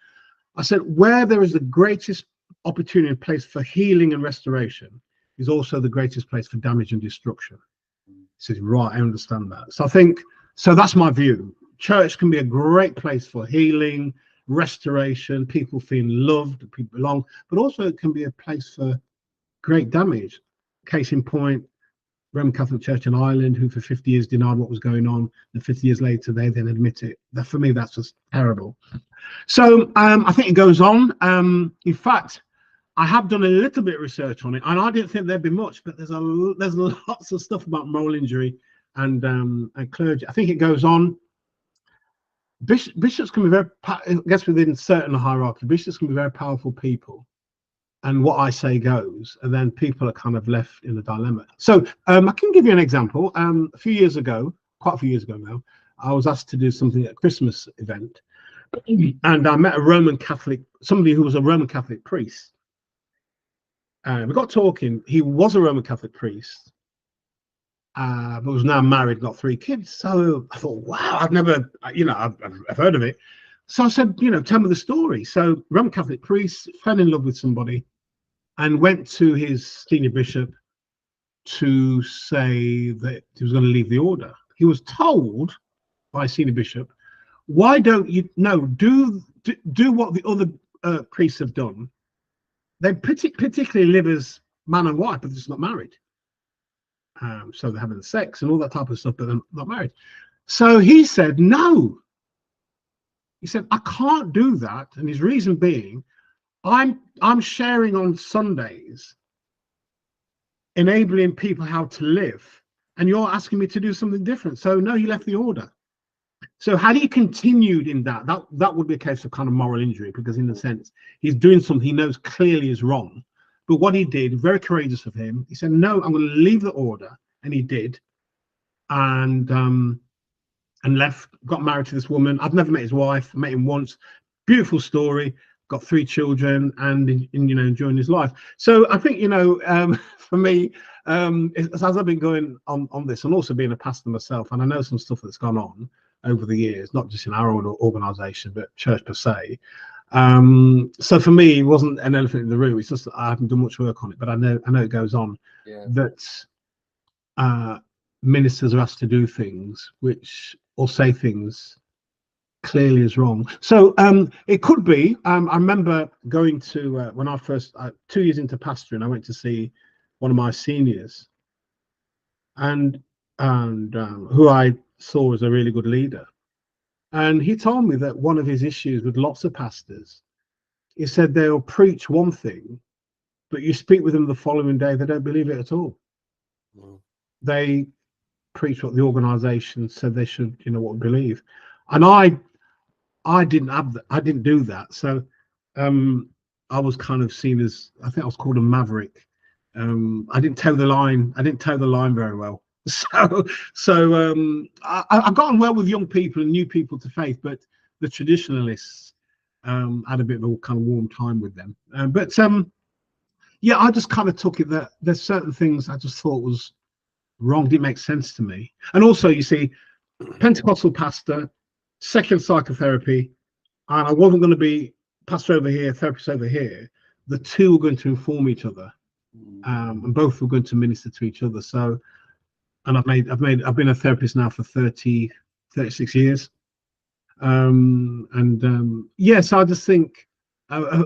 I said, "Where there is the greatest opportunity and place for healing and restoration is also the greatest place for damage and destruction." He says, "Right, I understand that." So I think, so that's my view. Church can be a great place for healing, restoration, people feeling loved, people belong, but also it can be a place for great damage. Case in point, Roman Catholic Church in Ireland, who for 50 years denied what was going on, and 50 years later they then admit it. That, for me, that's just terrible. So I think it goes on. In fact, I have done a little bit of research on it, and I didn't think there'd be much, but there's lots of stuff about moral injury and clergy. I think it goes on. Bishops can be very, I guess within certain hierarchy, bishops can be very powerful people, and what I say goes, and then people are kind of left in a dilemma. So I can give you an example. A few years ago, quite a few years ago now, I was asked to do something at a Christmas event, and I met a Roman Catholic, somebody who was a Roman Catholic priest. We got talking. He was a Roman Catholic priest, but was now married, got 3 kids. So I thought, wow, I've never, I've heard of it. So I said, tell me the story. So Roman Catholic priest fell in love with somebody and went to his senior bishop to say that he was going to leave the order. He was told by senior bishop, "Why don't you do what the other priests have done? They particularly live as man and wife, but they're just not married. So they're having sex and all that type of stuff, but they're not married." So he said, "No, He said, I can't do that. And his reason being, I'm sharing on Sundays, enabling people how to live. And you're asking me to do something different. So no, he left the order. So had he continued in that would be a case of kind of moral injury, because in a sense, he's doing something he knows clearly is wrong. But what he did, very courageous of him, he said, no, I'm going to leave the order. And he did. And left, got married to this woman. I've never met his wife, met him once. Beautiful story, got 3 children, and you know, enjoying his life. So I think, you know, for me, as I've been going on this, and also being a pastor myself, and I know some stuff that's gone on over the years, not just in our own organization, but church per se. So for me, it wasn't an elephant in the room. It's just that I haven't done much work on it, but I know it goes on. Yeah. That ministers are asked to do things which, or say things clearly is wrong. So it could be, I remember going to, when I first, 2 years into pastoring, I went to see one of my seniors, and who I saw as a really good leader. And he told me that one of his issues with lots of pastors, he said they'll preach one thing, but you speak with them the following day, they don't believe it at all. Mm. They preach what the organization said they should, you know, what believe. And I didn't have that. I didn't do that. So I was kind of seen as, I think I was called a maverick. I didn't toe the line. I didn't toe the line very well. So I got on well with young people and new people to faith, but the traditionalists had a bit of a kind of warm time with them. But yeah, I just kind of took it that there's certain things I just thought was wrong, didn't make sense to me. And also, you see, Pentecostal pastor, secular psychotherapy, and I wasn't going to be pastor over here, therapist over here. The two were going to inform each other, and both were going to minister to each other. So, and I've been a therapist now for 36 years. Yes, I just think,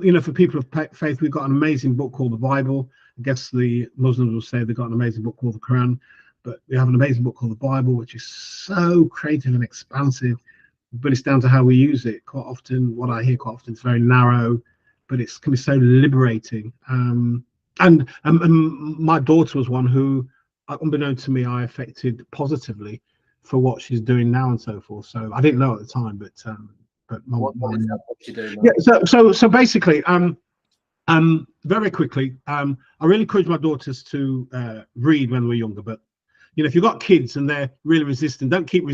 you know, for people of faith, we've got an amazing book called the Bible. I guess the Muslims will say they've got an amazing book called the Quran, but we have an amazing book called the Bible, which is so creative and expansive, but it's down to how we use it. Quite often, what I hear quite often, it's very narrow, but it can be so liberating. And my daughter was one who, unbeknown to me, I affected positively for what she's doing now and so forth. So I didn't know at the time, but what you doing now? Yeah. So basically, very quickly, I really encourage my daughters to read when we're younger. But you know, if you've got kids and they're really resistant, don't keep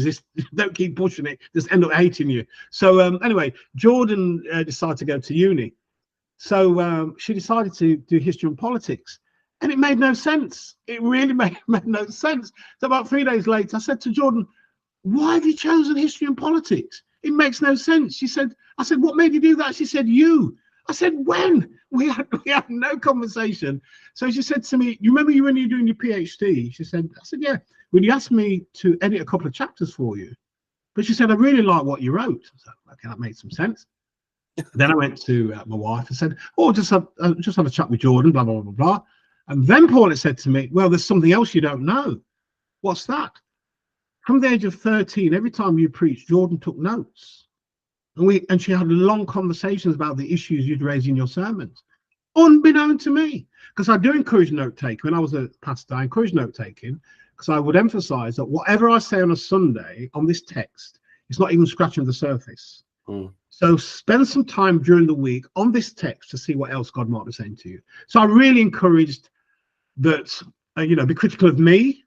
pushing it. Just end up hating you. So anyway, Jordan decided to go to uni. So she decided to do history and politics, and it made no sense. It really made no sense. So about 3 days later, I said to Jordan, "Why have you chosen history and politics? It makes no sense." She said, "I said, what made you do that?" She said, "You." I said, "When?" We had no conversation. So she said to me, "You remember when you were doing your PhD?" She said, "I said, yeah. When you asked me to edit a couple of chapters for you." But she said, "I really like what you wrote." I said, "Okay, that made some sense." Then I went to my wife and said, "Oh, just have a chat with Jordan, blah, blah, blah, blah." And then Paul said to me, "Well, there's something else you don't know." "What's that?" "From the age of 13, every time you preached, Jordan took notes. And she had long conversations about the issues you'd raise in your sermons." Unbeknown to me, because I do encourage note taking. When I was a pastor, I encouraged note taking, because I would emphasize that whatever I say on a Sunday on this text, it's not even scratching the surface. So spend some time during the week on this text to see what else God might be saying to you. So I really encouraged that, you know, be critical of me,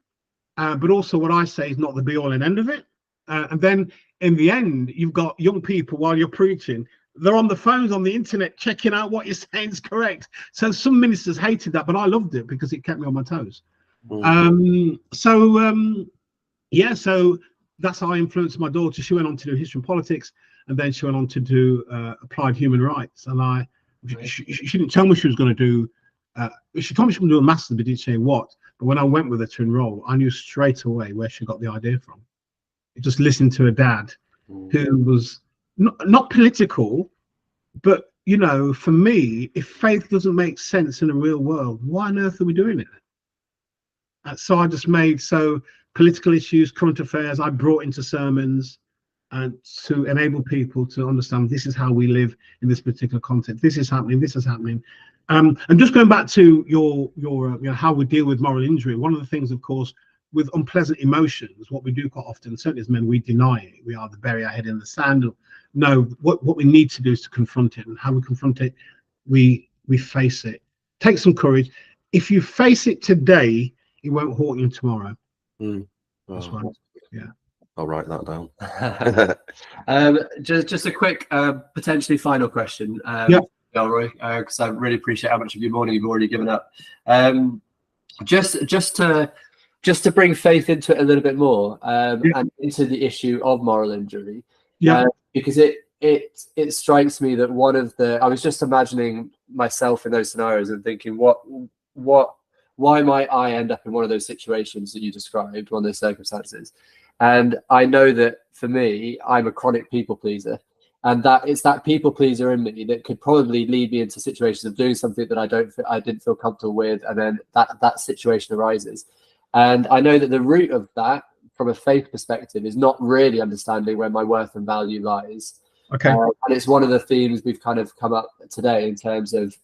but also what I say is not the be all and end of it. And then in the end, you've got young people while you're preaching, they're on the phones, on the internet, checking out what you're saying is correct. So some ministers hated that, but I loved it because it kept me on my toes. Yeah, so that's how I influenced my daughter. She went on to do history and politics, and then she went on to do applied human rights. And she didn't tell me she was going to do, she told me she was going to do a master's, but didn't say what. But when I went with her to enroll, I knew straight away where she got the idea from. Just listened to her dad, who was not political, but, you know, for me, if faith doesn't make sense in the real world, why on earth are we doing it? So I just made, so political issues, current affairs, I brought into sermons. and to enable people to understand this is how we live in this particular context. This is happening. This is happening. And just going back to your how we deal with moral injury. One of the things, of course, with unpleasant emotions, what we do quite often, certainly as men, we deny it. We either bury our head in the sand. No, what we need to do is to confront it. And how we confront it, we face it. Take some courage. If you face it today, it won't haunt you tomorrow. That's right. Yeah. I'll write that down. Just a quick, potentially final question, Delroy, because I really appreciate how much of your morning you've already given up. Just to bring faith into it a little bit more, and into the issue of moral injury, because it strikes me that I was just imagining myself in those scenarios and thinking, why might I end up in one of those situations that you described, one of those circumstances? And I know that for me, I'm a chronic people pleaser, and that it's that people pleaser in me that could probably lead me into situations of doing something that I didn't feel comfortable with, and then that situation arises. And I know that the root of that, from a faith perspective, is not really understanding where my worth and value lies. Okay. And it's one of the themes we've kind of come up today in terms of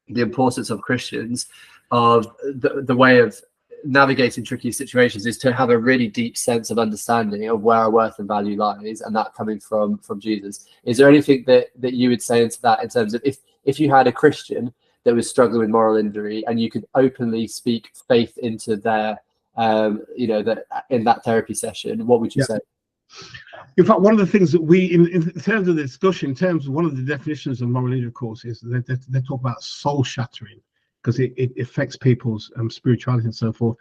the importance of Christians, of the way of navigating tricky situations, is to have a really deep sense of understanding of where our worth and value lies, and that coming from Jesus. Is there anything that you would say into that, in terms of if you had a Christian that was struggling with moral injury and you could openly speak faith into their that in that therapy session, what would you say? In fact, one of the things that we, in terms of the discussion, in terms of one of the definitions of moral injury, of course, is they talk about soul shattering, because it affects people's spirituality and so forth.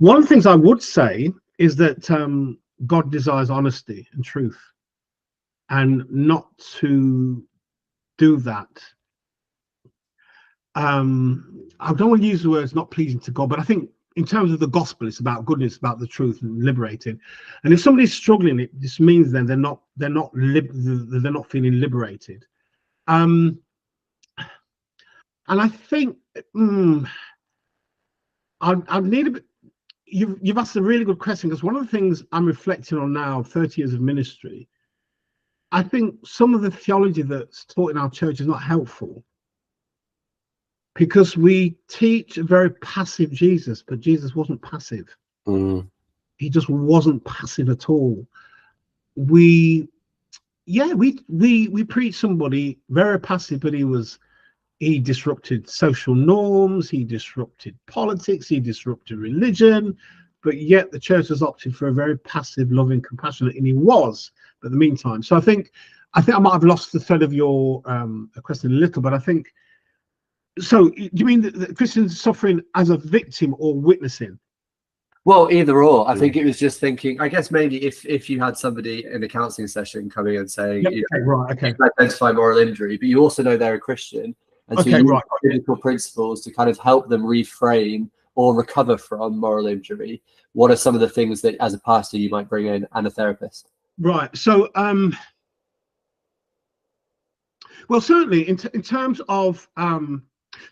One of the things I would say is that God desires honesty and truth, and not to do that. I don't want to use the words not pleasing to God, but I think in terms of the gospel, it's about goodness, about the truth and liberating. And if somebody's struggling, it just means then they're not feeling liberated. And I think I need a bit. You've asked a really good question, because one of the things I'm reflecting on now, 30 years of ministry, I think some of the theology that's taught in our church is not helpful, because we teach a very passive Jesus, but Jesus wasn't passive. He just wasn't passive at all. We preach somebody very passive, but he disrupted social norms, he disrupted politics, he disrupted religion, but yet the church has opted for a very passive, loving, compassionate, and he was, but in the meantime. So I think I might have lost the thread of your question a little, but I think, so do you mean that Christians suffering as a victim or witnessing? Well, either or. I think it was just thinking, I guess maybe if you had somebody in a counselling session coming and saying, you identify moral injury, but you also know they're a Christian, and so you use biblical principles to kind of help them reframe or recover from moral injury. What are some of the things that, as a pastor, you might bring in, and a therapist? Right. So, well, certainly in terms of,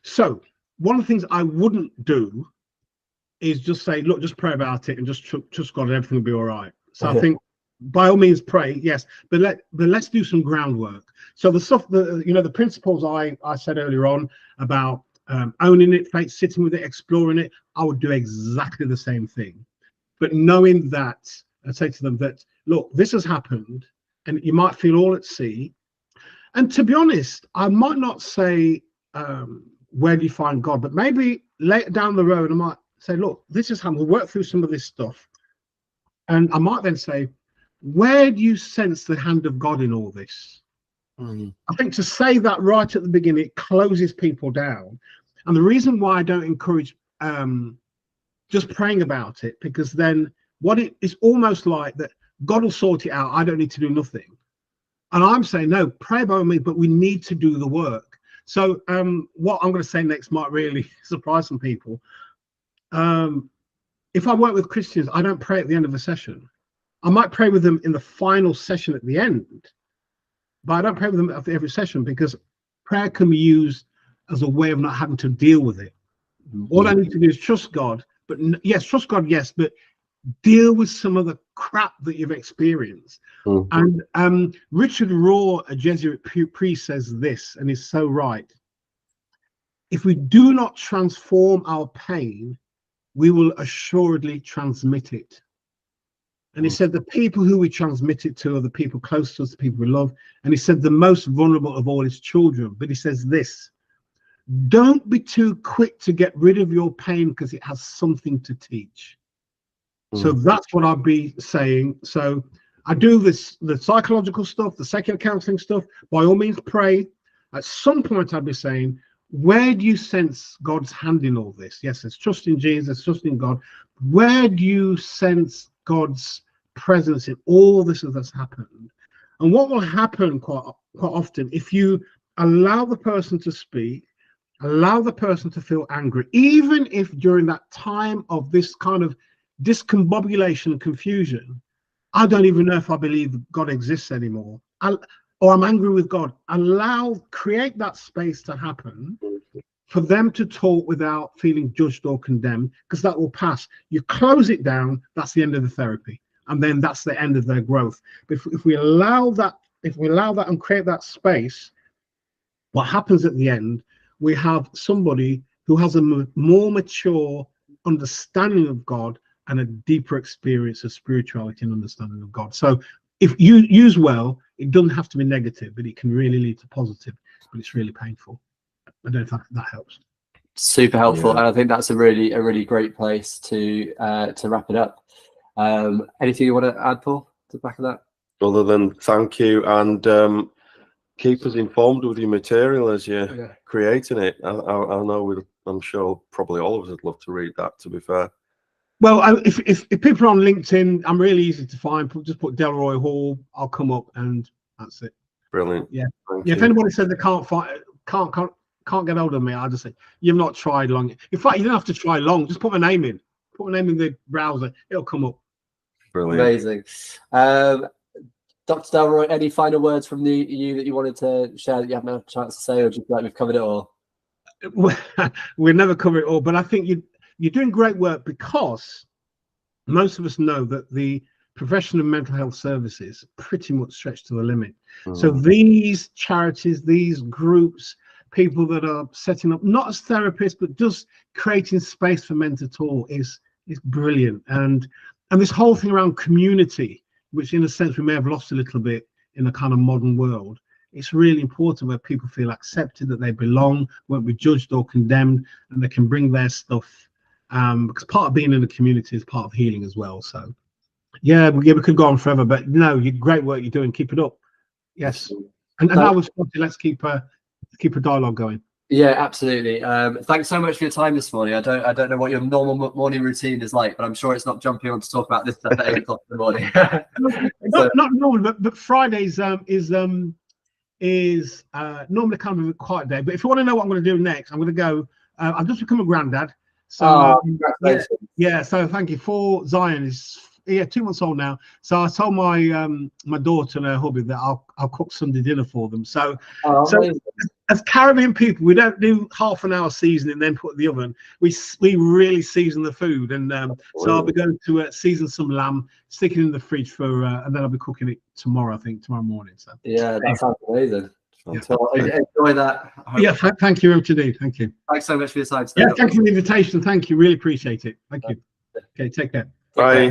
so one of the things I wouldn't do is just say, look, just pray about it and just trust God and everything will be all right. So I think by all means pray, yes, but let's do some groundwork. So the stuff, the principles I said earlier on about owning it, sitting with it, exploring it, I would do exactly the same thing. But knowing that, I'd say to them that, look, this has happened, and you might feel all at sea. And to be honest, I might not say, where do you find God? But maybe later down the road, I might say, look, this is how we'll work through some of this stuff. And I might then say, where do you sense the hand of God in all this? I think to say that right at the beginning, it closes people down. And the reason why I don't encourage just praying about it, because then it's almost like that God will sort it out. I don't need to do nothing. And I'm saying, no, pray about me, but we need to do the work. So what I'm going to say next might really surprise some people. If I work with Christians, I don't pray at the end of a session. I might pray with them in the final session at the end, but I don't pray with them after every session, because prayer can be used as a way of not having to deal with it. All I need to do is trust God, but yes, trust God, yes, but deal with some of the crap crap that you've experienced. Mhm. And Richard Rohr, a Jesuit priest, says this, and he's so right. If we do not transform our pain, we will assuredly transmit it. And he said the people who we transmit it to are the people close to us, the people we love. And he said the most vulnerable of all is children. But he says this: don't be too quick to get rid of your pain because it has something to teach. So that's what I'd be saying. So I do this, the psychological stuff, the secular counseling stuff. By all means, pray. At some point, I'd be saying, where do you sense God's hand in all this? Yes, it's trust in Jesus, trust in God. Where do you sense God's presence in all this that's happened? And what will happen quite often, if you allow the person to speak, allow the person to feel angry, even if during that time of this kind of discombobulation and confusion, I don't even know if I believe God exists anymore, or I'm angry with God, create that space to happen for them to talk without feeling judged or condemned, because that will pass. You close it down, that's the end of the therapy, and then that's the end of their growth. But if we allow that, and create that space, what happens at the end, we have somebody who has a more mature understanding of God and a deeper experience of spirituality and understanding of God. So if you use well, it doesn't have to be negative, but it can really lead to positive, but it's really painful. I don't know if that helps. Super helpful. And I think that's a really great place to wrap it up. Anything you want to add, Paul, to the back of that? Other than thank you, and keep us informed with your material as you're creating it. I know I'm sure probably all of us would love to read that, to be fair. Well, if people are on LinkedIn, I'm really easy to find. Just put Delroy Hall, I'll come up, and that's it. Brilliant. Yeah. If anybody said they can't get hold of me, I'll just say you've not tried long. In fact, you don't have to try long. Just put my name in. Put my name in the browser. It'll come up. Brilliant. Amazing. Dr. Delroy, any final words from you that you wanted to share that you haven't had a chance to say, or just like we've covered it all? We'll never cover it all, but I think you're doing great work, because most of us know that the profession of mental health services pretty much stretched to the limit. So these charities, these groups, people that are setting up, not as therapists, but just creating space for men to talk is brilliant. And this whole thing around community, which in a sense we may have lost a little bit in a kind of modern world, it's really important where people feel accepted, that they belong, won't be judged or condemned, and they can bring their stuff. Because part of being in the community is part of healing as well. So yeah, we could go on forever, but no, great work you're doing. Keep it up. Yes. And now let's keep a dialogue going. Yeah, absolutely. Thanks so much for your time this morning. I don't know what your normal morning routine is like, but I'm sure it's not jumping on to talk about this stuff at 8 o'clock in the morning. Not normal, but Fridays is normally kind of a quiet day. But if you want to know what I'm going to do next, I'm going to go. I've just become a granddad. So congratulations. Yeah. So thank you. For Zion is 2 months old now. So I told my daughter and her hubby that I'll cook Sunday dinner for them. So as Caribbean people, we don't do half an hour seasoning then put in the oven. We really season the food, and so I'll be going to season some lamb, stick it in the fridge for, and then I'll be cooking it tomorrow. I think tomorrow morning. So yeah, that sounds amazing. Yeah. Enjoy that. Yeah, thank you, MTD. Thank you. Thanks so much for your time today. Yeah, thank you for the invitation. Thank you. Really appreciate it. Thank you. Okay, take care. Bye.